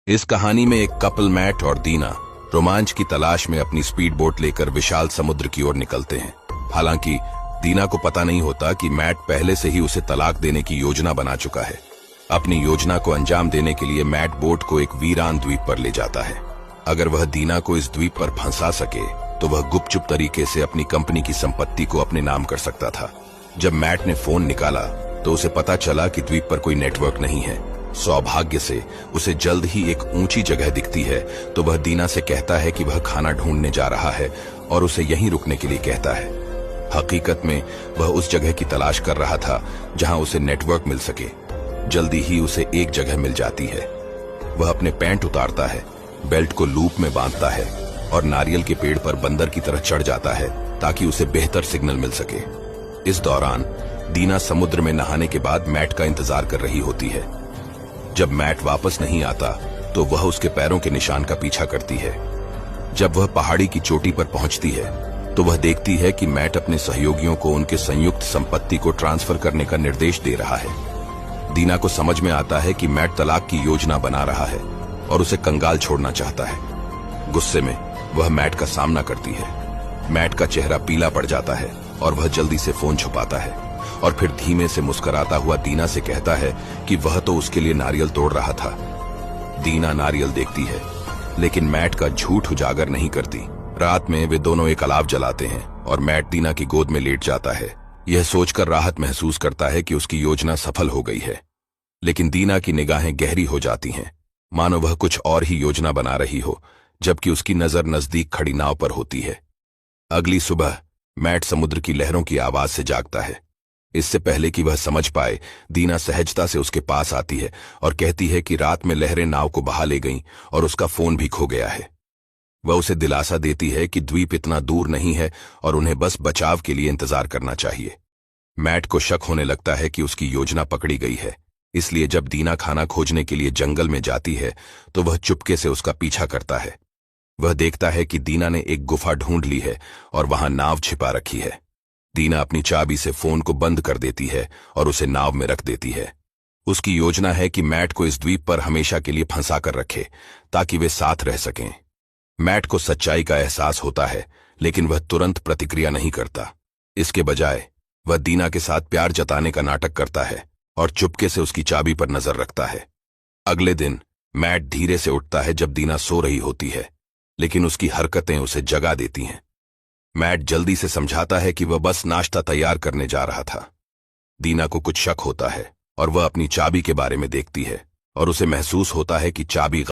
इस कहानी में एक कपल मैट और दीना रोमांच की तलाश में अपनी स्पीड बोट लेकर विशाल समुद्र की ओर निकलते हैं। हालांकि दीना को पता नहीं होता कि मैट पहले से ही उसे तलाक देने की योजना बना चुका है। अपनी योजना को अंजाम देने के लिए मैट बोट को एक वीरान द्वीप पर ले जाता है। अगर वह दीना को इस द्वीप पर फंसा सके तो वह गुपचुप तरीके से अपनी कंपनी की संपत्ति को अपने नाम कर सकता था। जब मैट ने फोन निकाला तो उसे पता चला कि द्वीप पर कोई नेटवर्क नहीं है। सौभाग्य से उसे जल्द ही एक ऊंची जगह दिखती है तो वह दीना से कहता है कि वह खाना ढूंढने जा रहा है और उसे यहीं रुकने के लिए कहता है। हकीकत में वह उस जगह की तलाश कर रहा था जहां उसे नेटवर्क मिल सके। जल्दी ही उसे एक जगह मिल जाती है। वह अपने पैंट उतारता है, बेल्ट को लूप में बांधता है और नारियल के पेड़ पर बंदर की तरह चढ़ जाता है ताकि उसे बेहतर सिग्नल मिल सके। इस दौरान दीना समुद्र में नहाने के बाद मैट का इंतजार कर रही होती है। जब मैट वापस नहीं आता तो वह उसके पैरों के निशान का पीछा करती है। जब वह पहाड़ी की चोटी पर पहुंचती है तो वह देखती है कि मैट अपने सहयोगियों को उनके संयुक्त संपत्ति को ट्रांसफर करने का निर्देश दे रहा है। दीना को समझ में आता है कि मैट तलाक की योजना बना रहा है और उसे कंगाल छोड़ना चाहता है। गुस्से में वह मैट का सामना करती है। मैट का चेहरा पीला पड़ जाता है और वह जल्दी से फोन छुपाता है और फिर धीमे से मुस्कुराता हुआ दीना से कहता है कि वह तो उसके लिए नारियल तोड़ रहा था। दीना नारियल देखती है लेकिन मैट का झूठ उजागर नहीं करती। रात में वे दोनों एक अलाव जलाते हैं और मैट दीना की गोद में लेट जाता है। यह सोचकर राहत महसूस करता है कि उसकी योजना सफल हो गई है। लेकिन दीना की निगाहें गहरी हो जाती हैं, मानो वह कुछ और ही योजना बना रही हो, जबकि उसकी नजर नजदीक खड़ी नाव पर होती है। अगली सुबह मैट समुद्र की लहरों की आवाज से जागता है। इससे पहले कि वह समझ पाए, दीना सहजता से उसके पास आती है और कहती है कि रात में लहरें नाव को बहा ले गईं और उसका फोन भी खो गया है। वह उसे दिलासा देती है कि द्वीप इतना दूर नहीं है और उन्हें बस बचाव के लिए इंतजार करना चाहिए। मैट को शक होने लगता है कि उसकी योजना पकड़ी गई है, इसलिए जब दीना खाना खोजने के लिए जंगल में जाती है तो वह चुपके से उसका पीछा करता है। वह देखता है कि दीना ने एक गुफा ढूंढ ली है और वहां नाव छिपा रखी है। दीना अपनी चाबी से फोन को बंद कर देती है और उसे नाव में रख देती है। उसकी योजना है कि मैट को इस द्वीप पर हमेशा के लिए फंसा कर रखे ताकि वे साथ रह सकें। मैट को सच्चाई का एहसास होता है लेकिन वह तुरंत प्रतिक्रिया नहीं करता। इसके बजाय वह दीना के साथ प्यार जताने का नाटक करता है और चुपके से उसकी चाबी पर नजर रखता है। अगले दिन मैट धीरे से उठता है जब दीना सो रही होती है, लेकिन उसकी हरकतें उसे जगा देती हैं। मैट जल्दी से समझाता है कि वह बस नाश्ता तैयार करने जा रहा था। दीना को कुछ शक होता है और वह अपनी चाबी के बारे में देखती है और उसे महसूस होता है कि चाबी